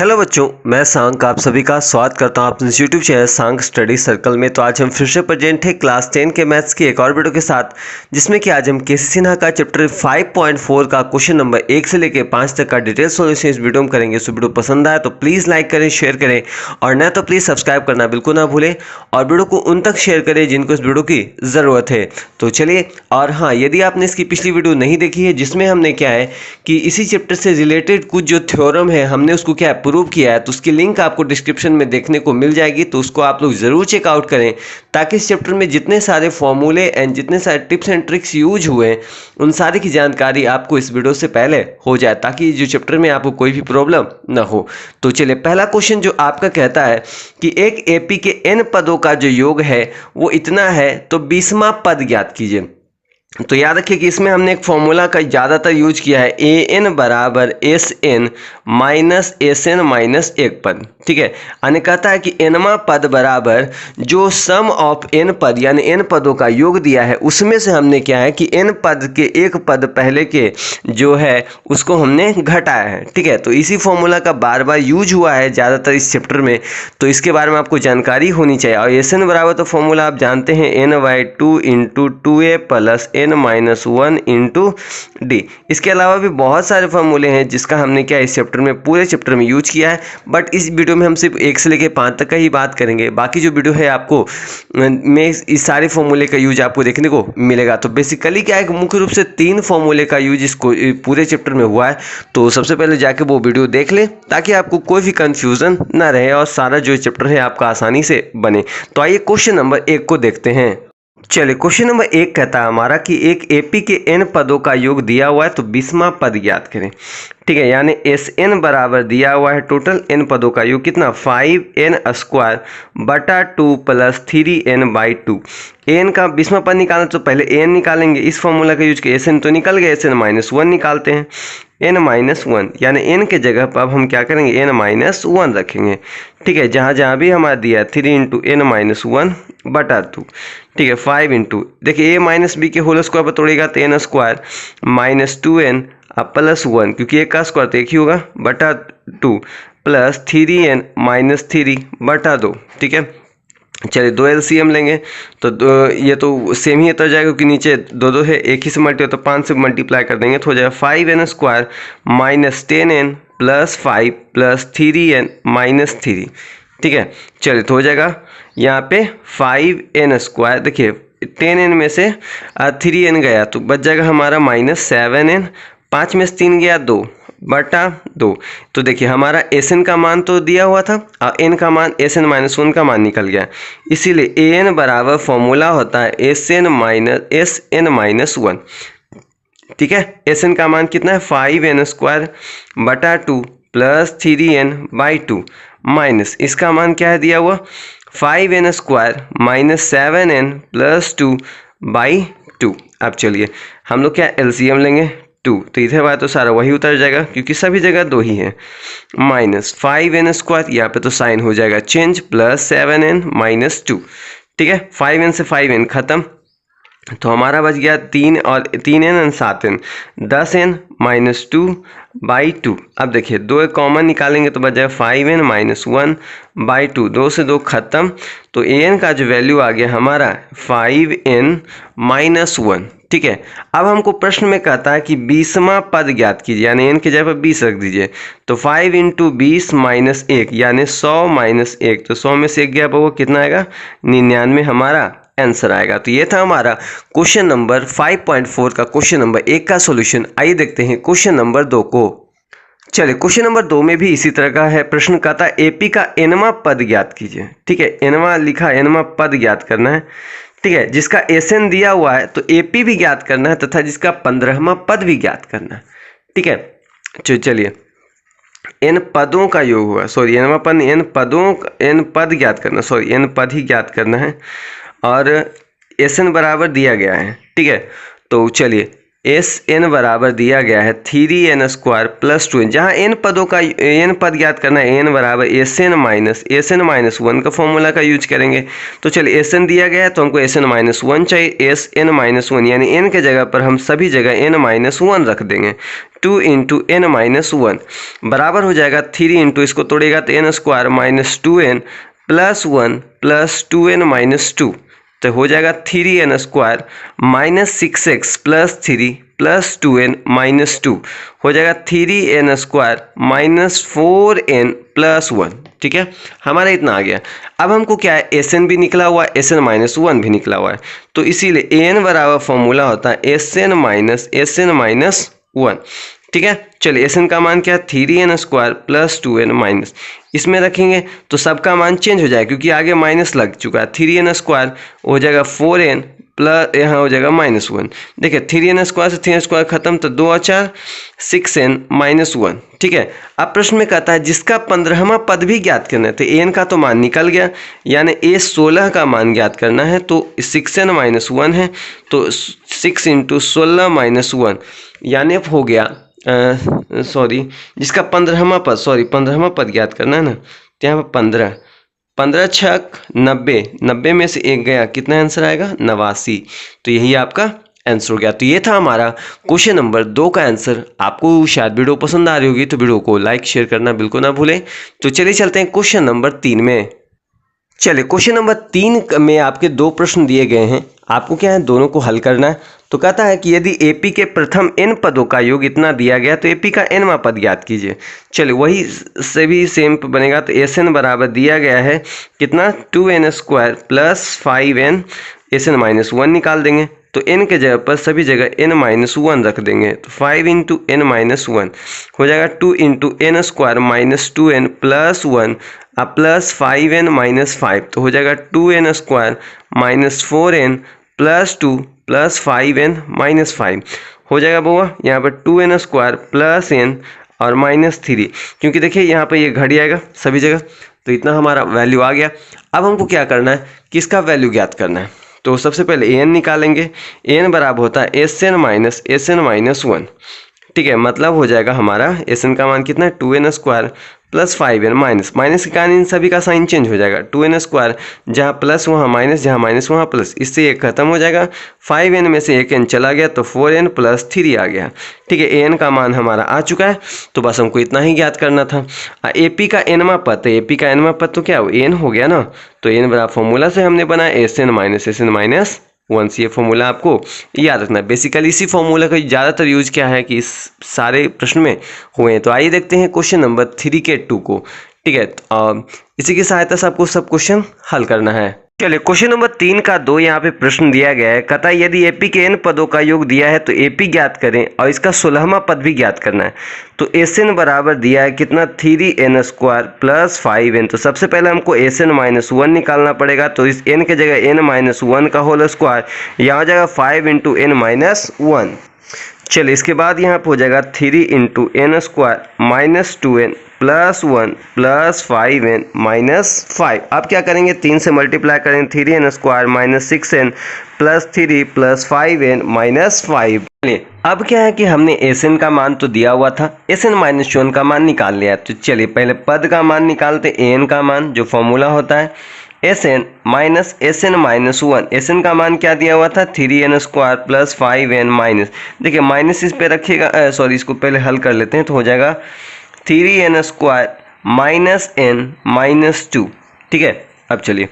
Hello बच्चों, मैं सांक आप सभी का स्वागत करता हूं अपने यूट्यूब चैनल सांक स्टडी सर्कल में। तो आज हम फिर से प्रेजेंट है क्लास 10 के मैथ्स की एक और वीडियो के साथ, जिसमें कि आज हम केसी सिन्हा का चैप्टर 5.4 का क्वेश्चन नंबर 1 से लेकर 5 तक का डिटेल सॉल्यूशन इस वीडियो में करेंगे। सो वीडियो पसंद आए तो प्लीज़ लाइक करें, शेयर करें और न तो प्लीज़ सब्सक्राइब करना बिल्कुल ना भूलें और वीडियो को उन तक शेयर करें जिनको इस वीडियो की ज़रूरत है। तो चलिए, और हाँ, यदि आपने इसकी पिछली वीडियो नहीं देखी है जिसमें हमने क्या है कि इसी चैप्टर से रिलेटेड कुछ जो थ्योरम है हमने उसको क्या प्रूव किया है, तो उसकी लिंक आपको डिस्क्रिप्शन में देखने को मिल जाएगी। तो उसको आप लोग ज़रूर चेकआउट करें, ताकि इस चैप्टर में जितने सारे फॉर्मूले एंड जितने सारे टिप्स एंड ट्रिक्स यूज हुए उन सारी की जानकारी आपको इस वीडियो से पहले हो जाए, ताकि जो चैप्टर में आपको कोई भी प्रॉब्लम ना हो। तो चलिए, पहला क्वेश्चन जो आपका कहता है कि एक एपी के एन पदों का जो योग है वो इतना है, तो 20वां पद ज्ञात कीजिए। तो याद रखिए कि इसमें हमने एक फॉर्मूला का ज़्यादातर यूज किया है, ए एन बराबर s n minus s n minus एक पद। ठीक है, यानी कहता है कि एनवा पद बराबर जो सम ऑफ एन पद यानी एन पदों का योग दिया है उसमें से हमने क्या है कि एन पद के एक पद पहले के जो है उसको हमने घटाया है। ठीक है, तो इसी फॉर्मूला का बार बार यूज हुआ है ज़्यादातर इस चैप्टर में, तो इसके बारे में आपको जानकारी होनी चाहिए। और एस एन बराबर तो फॉर्मूला आप जानते हैं, n/2 into 2a plus n-1 into D. इसके अलावा भी बहुत सारे फॉर्मूले हैं जिसका हमने क्या इस चैप्टर में पूरे चैप्टर में यूज किया है, बट इस वीडियो में हम सिर्फ 1 से लेकर 5 तक का ही बात करेंगे। बाकी जो वीडियो है आपको में इस सारे फॉर्मूले का यूज आपको देखने को मिलेगा। तो बेसिकली क्या है कि मुख्य रूप से 3 फॉर्मूले का यूज इसको पूरे चैप्टर में हुआ है। तो सबसे पहले जाके वो वीडियो देख लें ताकि आपको कोई भी कंफ्यूजन ना रहे और सारा जो चैप्टर है आपका आसानी से बने। तो आइए क्वेश्चन नंबर 1 को देखते हैं। चलिए, क्वेश्चन नंबर 1 कहता है हमारा कि एक एपी के एन पदों का योग दिया हुआ है, तो 20वां पद ज्ञात करें। ठीक है, यानी एस एन बराबर दिया हुआ है टोटल एन पदों का योग कितना 5n² बटा 2 प्लस 3n/2। एन का 20वां पद निकालना तो पहले एन निकालेंगे, इस फॉर्मूला का यूज किया। एस एन तो निकल गया, एस एन -1 निकालते हैं, n-1 यानी n के जगह पर अब हम क्या करेंगे n-1 रखेंगे। ठीक है, जहाँ जहाँ भी हमारा दिया 3 इंटू n-1 बटा 2। ठीक है, 5 इंटू देखिए a माइनस बी के होल स्क्वायर पर तोड़ेगा तो n² माइनस 2n प्लस 1, क्योंकि एक का स्क्वायर तो एक ही होगा, बटा 2 प्लस 3n माइनस 3 बटा 2। ठीक है, चलिए 2 LCM लेंगे तो ये तो सेम ही उतर जाएगा, क्योंकि नीचे 2 है, एक ही से मल्टी तो 5 से मल्टीप्लाई कर देंगे तो हो जाएगा 5n² minus 10n plus 5 plus 3n minus 3। ठीक है, चलिए तो हो जाएगा यहाँ पे 5n², देखिए 10n में से 3n गया तो बच जाएगा हमारा -7n, 5 में से 3 गया 2 बटा 2। तो देखिए हमारा एस एन का मान तो दिया हुआ था और एन का मान SN-1 का मान निकल गया, इसीलिए ए एन बराबर फॉर्मूला होता है SN-1। ठीक है, एस एन का मान कितना है 5n² बटा 2 प्लस 3n/2 माइनस इसका मान क्या है दिया हुआ 5n² माइनस 7n प्लस 2/2। अब चलिए हम लोग क्या LCM लेंगे 2, तो इधर बात तो सारा वही उतर जाएगा क्योंकि सभी जगह 2 ही है, माइनस 5n², यहाँ पे तो साइन हो जाएगा चेंज, प्लस 7n माइनस 2। ठीक है, 5n से 5n खत्म, तो हमारा बच गया 3 और 3n और 7n 10n माइनस 2/2। अब देखिए 2 कॉमन निकालेंगे तो बच जाएगा 5n माइनस 1/2, 2 से 2 खत्म, तो an का जो वैल्यू आ गया हमारा 5n माइनस 1। ठीक है, अब हमको प्रश्न में कहता है कि 20वां पद ज्ञात कीजिए, यानी n के जगह पर 20 रख दीजिए। तो 5 इंटू 20 माइनस 1 यानी 100 माइनस 1, तो 100 में से 1 गया पर वो कितना आएगा 99 हमारा आंसर आएगा। तो ये था हमारा क्वेश्चन नंबर 5.4 का क्वेश्चन नंबर 1 का सॉल्यूशन। आइए देखते हैं क्वेश्चन नंबर 2 को। चलिए, क्वेश्चन नंबर 2 में भी इसी तरह का है। प्रश्न कहता है एपी का एनवा पद ज्ञात कीजिए। ठीक है, एनवा लिखा, एनवा पद ज्ञात करना है। ठीक है, जिसका एसएन दिया हुआ है तो एपी भी ज्ञात करना है तथा जिसका 15वां पद भी ज्ञात करना है। ठीक है, चलिए एन पदों का योग हुआ, सॉरी एनवा पद, एन पद ज्ञात करना, सॉरी एन पद ही ज्ञात करना है और एसएन बराबर दिया गया है। ठीक है, तो चलिए एस एन बराबर दिया गया है 3n² प्लस 2n, जहाँ एन पदों का एन पद ज्ञात करना है, एन बराबर SN-1 का फॉर्मूला का यूज करेंगे। तो चलिए एस एन दिया गया है तो हमको SN-1 चाहिए, SN-1 यानी एन के जगह पर हम सभी जगह n-1 रख देंगे। 2 इंटू एन माइनस 1 बराबर हो जाएगा 3 इंटू, इसको तोड़ेगा तो n square minus 2n plus 1 plus 2n minus 2, तो हो जाएगा 3n square minus 6x plus 3 plus 2n minus 2, हो जाएगा 3n square minus 4n plus 1। ठीक है, हमारा इतना आ गया। अब हमको क्या है, एस एन भी निकला हुआ है, एस एन माइनस 1 भी निकला हुआ है, तो इसीलिए ए एन बराबर फॉर्मूला होता है एस एन माइनस 1। ठीक है, चलिए एस एन का मान क्या है, 3n square plus 2n minus, इसमें रखेंगे तो सबका मान चेंज हो जाएगा क्योंकि आगे माइनस लग चुका है। 3n स्क्वायर हो जाएगा 4n प्लस, यहाँ हो जाएगा माइनस 1। देखिए 3n स्क्वायर से 3n स्क्वायर खत्म, तो 2 और 4 6n माइनस 1। ठीक है, अब प्रश्न में कहता है जिसका 15वां पद भी ज्ञात करना है, तो an का तो मान निकल गया, यानी a16 का मान ज्ञात करना है, तो 6n माइनस 1 है, तो 6 इंटू 16 माइनस 1 यानी हो गया जिसका 15वां पद ज्ञात करना है ना, तो यहाँ पर 15 छक 90, 90 में से एक गया, कितना आंसर आएगा 89, तो यही आपका आंसर हो गया। तो ये था हमारा क्वेश्चन नंबर 2 का आंसर। आपको शायद वीडियो पसंद आ रही होगी, तो वीडियो को लाइक शेयर करना बिल्कुल ना भूलें। तो चलिए चलते हैं क्वेश्चन नंबर 3 में। चलिए क्वेश्चन नंबर 3 में आपके 2 प्रश्न दिए गए हैं, आपको क्या है दोनों को हल करना है। तो कहता है कि यदि एपी के प्रथम n पदों का योग इतना दिया गया तो एपी का nवां पद ज्ञात कीजिए। चलिए वही से भी सेम बनेगा, तो एस एन बराबर दिया गया है कितना 2n square plus 5n, s n minus 1 निकाल देंगे, तो n के जगह पर सभी जगह n माइनस 1 रख देंगे, तो 5 इंटू एन माइनस 1 हो जाएगा 2 into n square minus 2n plus 1 plus 5n minus 5, तो हो जाएगा 2n square minus 4n plus 2 plus 5n minus 5, हो जाएगा बउआ यहाँ पर 2n स्क्वायर प्लस n और माइनस 3, क्योंकि देखिए यहाँ पर ये घड़ी आएगा सभी जगह, तो इतना हमारा वैल्यू आ गया। अब हमको क्या करना है, किसका वैल्यू ज्ञात करना है, तो सबसे पहले an निकालेंगे। an बराबर होता है एस एन माइनस 1। ठीक है, मतलब हो जाएगा हमारा एस एन का मान कितना है 2n square plus 5n minus के कारण इन सभी का साइन चेंज हो जाएगा, 2n स्क्वायर जहाँ प्लस वहाँ माइनस, जहाँ माइनस वहाँ प्लस, इससे एक खत्म हो जाएगा, 5n में से एक n चला गया तो 4n प्लस 3 आ गया। ठीक है, an का मान हमारा आ चुका है, तो बस हमको इतना ही ज्ञात करना था। एपी का nवां पद, तो एपी का nवां पद तो क्या हो n हो गया ना, तो n बराबर फॉर्मूला से हमने बनाया एस एन माइनस 1, ये फॉर्मूला आपको याद रखना है। बेसिकली इसी फॉर्मूला का ज़्यादातर यूज क्या है कि इस सारे प्रश्न में हुए हैं। तो आइए देखते हैं क्वेश्चन नंबर 3 के 2 को। ठीक है, इसी की सहायता से आपको सब क्वेश्चन हल करना है। चलिए क्वेश्चन नंबर 3 का 2 यहाँ पे प्रश्न दिया गया है, कहता है यदि एपी के n पदों का योग दिया है तो एपी ज्ञात करें और इसका 16वां पद भी ज्ञात करना है। तो एस एन बराबर दिया है कितना 3n स्क्वायर प्लस 5n, तो सबसे पहले हमको एस एन माइनस 1 निकालना पड़ेगा, तो इस n के जगह n माइनस 1 का होल स्क्वायर, यहाँ हो जाएगा 5 इंटू एन माइनस 1। चलिए इसके बाद यहाँ पर हो जाएगा 3 into n square minus 2n plus 1 plus 5n minus 5। अब क्या करेंगे, 3 से मल्टीप्लाई करेंगे, 3n square minus 6n plus 3 plus 5n minus 5। अब क्या है कि हमने एस का मान तो दिया हुआ था, एस एन माइनस 1 का मान निकाल लिया। तो चलिए पहले पद का मान निकालते, एन का मान जो फॉर्मूला होता है s n minus 1, s n का मान क्या दिया हुआ था 3n square plus 5n minus, देखिए माइनस इस पे रखिएगा, इसको पहले हल कर लेते हैं, तो हो जाएगा 3n square minus n minus 2। ठीक है, अब चलिए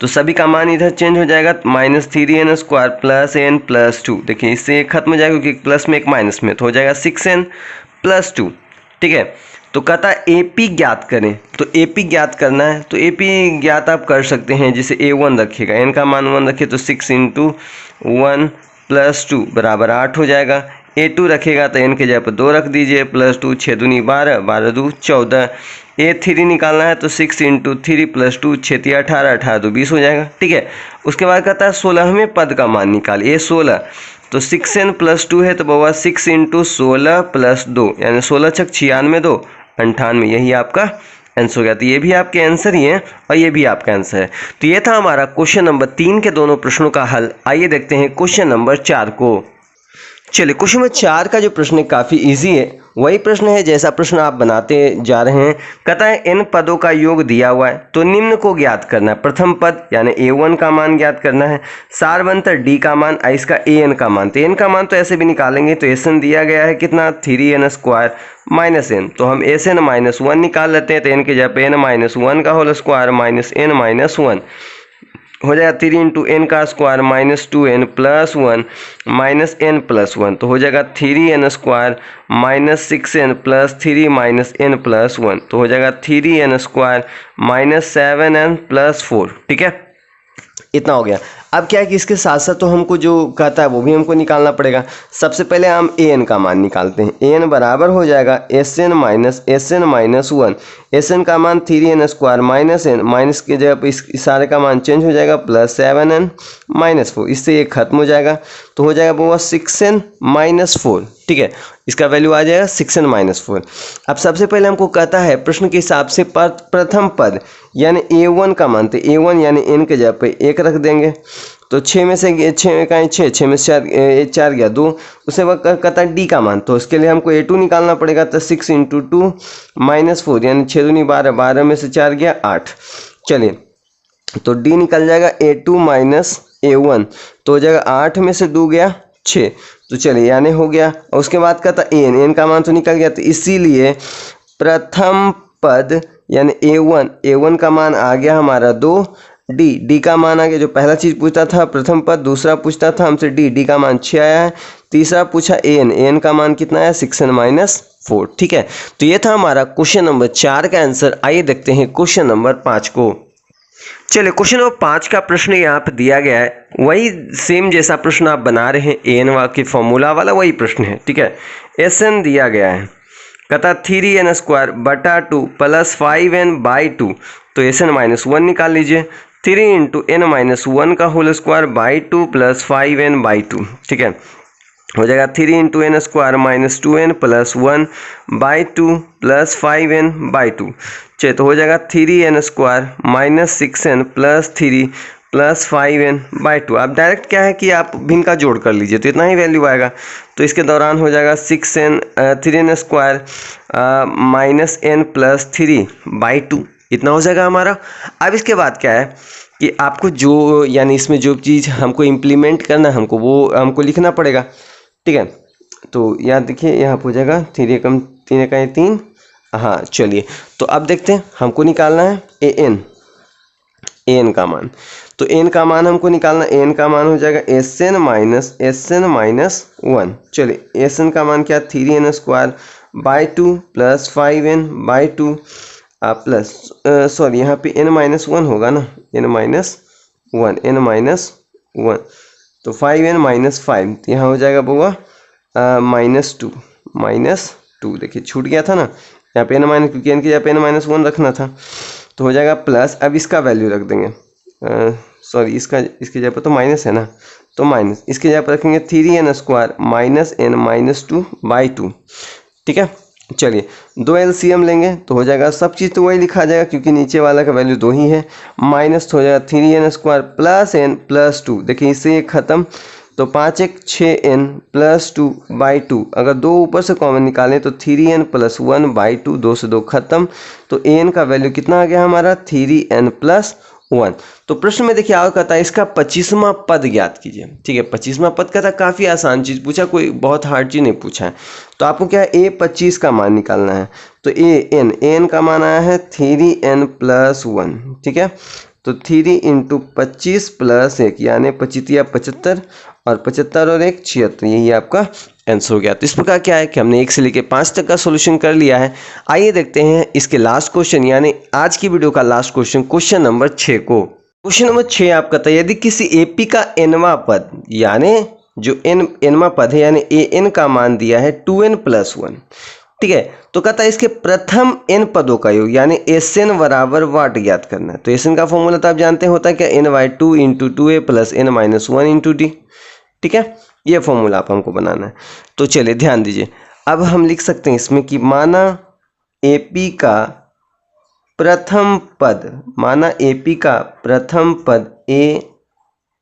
तो सभी का मान इधर चेंज हो जाएगा, minus 3n square plus n plus 2, देखिए इससे एक खत्म हो जाएगा क्योंकि प्लस में एक माइनस में, तो हो जाएगा 6n प्लस 2। ठीक है, तो कहता है एपी ज्ञात करें, तो एपी ज्ञात करना है, तो एपी ज्ञात आप कर सकते हैं, जैसे a1 रखिएगा, n का मान 1 रखिए तो 6 इंटू 1 प्लस 2 बराबर 8 हो जाएगा। a2 रखेगा तो n के जगह पर 2 रख दीजिए, प्लस 2 6 दूनी 12, 12 2 14। a3 निकालना है तो 6 इंटू 3 प्लस 2 6 3 18, 18 2 20 हो जाएगा। ठीक है, उसके बाद कहता है 16वें पद का मान निकाल, a16, तो 6n प्लस 2 है, तो बाबा 6 इंटू 16 प्लस 2 यानी 16 छक 96 2 98, यही आपका आंसर हो गया। तो ये भी आपके आंसर ही है और ये भी आपका आंसर है। तो ये था हमारा क्वेश्चन नंबर 3 के दोनों प्रश्नों का हल। आइए देखते हैं क्वेश्चन नंबर 4 को। चलिए क्वेश्चन नंबर 4 का जो प्रश्न है काफ़ी इजी है, वही प्रश्न है जैसा प्रश्न आप बनाते जा रहे हैं। कहता है n पदों का योग दिया हुआ है तो निम्न को ज्ञात करना है। प्रथम पद यानी a1 का मान ज्ञात करना है, सारवंतर d का मान, इसका an का मान। तो n का मान तो ऐसे भी निकालेंगे, तो sn दिया गया है कितना 3n स्क्वायर माइनस n, तो हम sn माइनस 1 निकाल लेते हैं। तो n के जगह पे n माइनस 1 का whole square minus n minus 1 हो जाएगा 3 इंटू एन का square minus 2n plus 1 minus n plus 1, तो हो जाएगा 3n square minus 6n plus 3 minus n plus 1, तो हो जाएगा 3n square minus 7n plus 4। ठीक है, इतना हो गया। अब क्या है कि इसके साथ साथ तो हमको जो कहता है वो भी हमको निकालना पड़ेगा। सबसे पहले हम an का मान निकालते हैं। an बराबर हो जाएगा sn माइनस 1, sn का मान 3n square minus n, minus के जगह पे इस सारे का मान चेंज हो जाएगा प्लस 7n माइनस 4, इससे ये खत्म हो जाएगा। तो हो जाएगा वो 6n माइनस 4। ठीक है, इसका वैल्यू आ जाएगा 6n माइनस 4। अब सबसे पहले हमको कहता है प्रश्न के हिसाब से प्रथम पद यानी a1 का मान, तो a1 यानी n के जगह पे 1 रख देंगे। तो 6 में से 6 का 6 में से 4 गया 2, उसे वह कहता है d का मान, तो उसके लिए हमको a2 निकालना पड़ेगा। तो 6 इंटू 2 माइनस 4 यानी 6 दूनी 12, 12 में से 4 गया 8। चलिए, तो d निकल जाएगा a2 माइनस a1, तो हो जाएगा 8 में से 2 गया 6, तो चलिए यानी हो गया। और उसके बाद कहता n का मान तो निकल गया, तो इसीलिए प्रथम पद यानी a1 का मान आ गया हमारा 2, d का मान आ गया, जो पहला चीज़ पूछता था प्रथम पद, दूसरा पूछता था हमसे d का मान 6 आया है, तीसरा पूछा an का मान कितना आया 6n माइनस 4। ठीक है, तो ये था हमारा क्वेश्चन नंबर 4 का आंसर। आइए देखते हैं क्वेश्चन नंबर 5 को। चलिए, क्वेश्चन नंबर 5 का प्रश्न यहाँ पे दिया गया है, वही सेम जैसा प्रश्न आप बना रहे हैं an के फॉर्मूला वाला वही प्रश्न है। ठीक है, sn दिया गया है, कहता 3n स्क्वायर बटा 2 प्लस 5n बाई 2, तो sn माइनस 1 निकाल लीजिए। 3 इंटू n माइनस 1 का whole square by 2 plus 5n by 2। ठीक है, हो जाएगा 3 into n square minus 2n plus 1 by 2 plus 5n by 2। चलिए, तो हो जाएगा 3n square minus 6n plus 3 plus 5n by 2। आप डायरेक्ट क्या है कि आप भिन्न का जोड़ कर लीजिए तो इतना ही वैल्यू आएगा। तो इसके दौरान हो जाएगा 3n square minus n plus 3 by 2, इतना हो जाएगा हमारा। अब इसके बाद क्या है कि आपको जो यानी इसमें जो चीज़ हमको इम्प्लीमेंट करना है हमको वो हमको लिखना पड़ेगा। ठीक है, तो यहाँ देखिए यहाँ हो जाएगा 3 कम 3 का 3। हाँ, चलिए, तो अब देखते हैं हमको निकालना है an का मान। तो n का मान हमको निकालना, n का मान हो जाएगा sn माइनस 1। चलिए, sn का मान क्या 3n square by 2 plus 5n by 2 plus sorry यहाँ पे n माइनस 1 होगा ना, n माइनस 1, तो 5n माइनस 5, तो यहाँ हो जाएगा बुआ माइनस 2 देखिए छूट गया था ना यहाँ पे n माइनस, क्योंकि n की जगह पे n माइनस 1 रखना था, तो हो जाएगा प्लस। अब इसका वैल्यू रख देंगे, सॉरी इसकी जगह पर तो माइनस है ना, तो माइनस इसकी जगह पर रखेंगे 3n square minus n minus 2 by 2। ठीक है, चलिए 2 LCM लेंगे तो हो जाएगा, सब चीज़ तो वही लिखा जाएगा क्योंकि नीचे वाला का वैल्यू 2 ही है, माइनस हो जाएगा 3n square plus n plus 2। देखिए इससे ये खत्म, तो 5 1 6n प्लस 2 बाई 2, अगर 2 ऊपर से कॉमन निकालें तो 3n प्लस 1 बाई 2, 2 से 2 खत्म, तो an का वैल्यू कितना आ गया हमारा 3n प्लस 1। तो प्रश्न में देखिए आगे कहता है इसका 25वां पद ज्ञात कीजिए। ठीक है, 25वां पद कहता है, काफ़ी आसान चीज़ पूछा, कोई बहुत हार्ड चीज़ नहीं पूछा है। तो आपको क्या है a25 का मान निकालना है, तो an का मान आया है 3n प्लस 1। ठीक है, तो 3 इंटू 25 प्लस 1 यानी 25 75, और 75 और 1 76, यही आपका आंसर हो गया। तो इस प्रकार क्या है कि हमने 1 से लेकर 5 तक का सॉल्यूशन कर लिया है। आइए देखते हैं इसके लास्ट क्वेश्चन यानी आज की वीडियो का लास्ट क्वेश्चन, क्वेश्चन नंबर 6 को। क्वेश्चन नंबर 6 आपका था, यदि किसी एपी का nवां पद यानी जो nवां पद है यानी an का मान दिया है 2n प्लस 1। ठीक है, तो कहता है इसके प्रथम n पदों का योग यानी sn बराबर वाट ज्ञात करना है। तो sn का फॉर्मूला तो आप जानते हैं होता है क्या, n/2 into 2a plus n minus 1 into d। ठीक है, ये फॉर्मूला आप हमको बनाना है। तो चलिए ध्यान दीजिए, अब हम लिख सकते हैं इसमें कि माना एपी का प्रथम पद a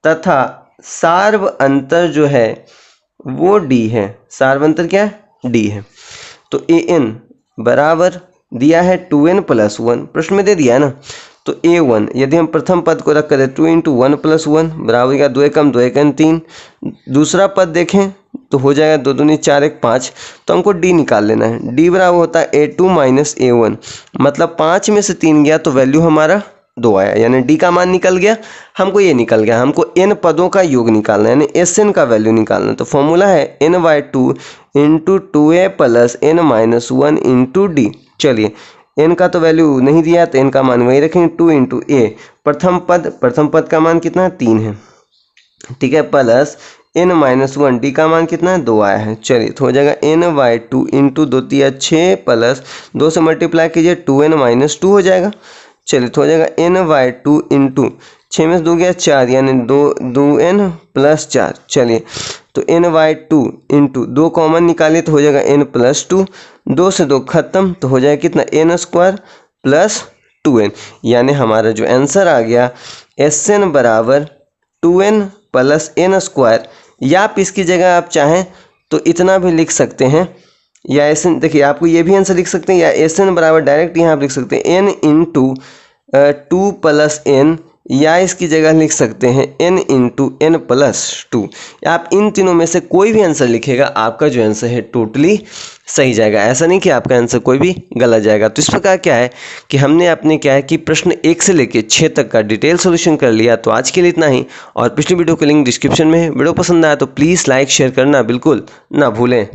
तथा सार्व अंतर जो है वो d है। सार्व अंतर क्या है, d है। तो ए एन बराबर दिया है 2n + 1, प्रश्न में दे दिया है ना। तो a1 यदि हम प्रथम पद को रख करें 2 × 1 + 1 बराबर का 2 एकम 2 एकम 3। दूसरा पद देखें तो हो जाएगा 2 दूनी 4 1 5। तो हमको d निकाल लेना है। d बराबर होता है a2 - a1, मतलब 5 में से 3 गया तो वैल्यू हमारा 2 आया, यानी d का मान निकल गया। हमको ये निकल गया, हमको n पदों का योग निकालना है, यानी Sn का वैल्यू निकालना है। तो फॉर्मूला है n/2 × 2a + n - 1 × d। चलिए n का तो वैल्यू नहीं दिया तो n का मान वही रखेंगे 2 × a। प्रथम पद का मान कितना है 3 है, ठीक है, प्लस n - 1 d का मान कितना है 2 आया है। चलिए तो हो जाएगा n/2 × 2 × 6 प्लस 2 से मल्टीप्लाई कीजिए 2n - 2 हो जाएगा। चलिए तो हो जाएगा n/2 × 6 में से 2 गया 4, यानी 2n + 4। चलिए तो n/2 × 2 कॉमन निकालिए तो हो जाएगा n + 2, 2 से 2 खत्म तो हो जाएगा कितना n² + 2n, यानी हमारा जो आंसर आ गया Sn बराबर 2n + n²। या आप इसकी जगह आप चाहें तो इतना भी लिख सकते हैं, या Sn देखिए आपको ये भी आंसर लिख सकते हैं, या Sn बराबर डायरेक्ट यहाँ आप लिख सकते हैं n × 2 + n, या इसकी जगह लिख सकते हैं n × n + 2। आप इन तीनों में से कोई भी आंसर लिखेगा, आपका जो आंसर है टोटली सही जाएगा। ऐसा नहीं कि आपका आंसर कोई भी गलत जाएगा। तो इस प्रकार क्या है कि हमने अपने क्या है कि प्रश्न 1 से लेकर 6 तक का डिटेल सॉल्यूशन कर लिया। तो आज के लिए इतना ही, और पिछली वीडियो की लिंक डिस्क्रिप्शन में है। वीडियो पसंद आया तो प्लीज़ लाइक शेयर करना बिल्कुल ना भूलें।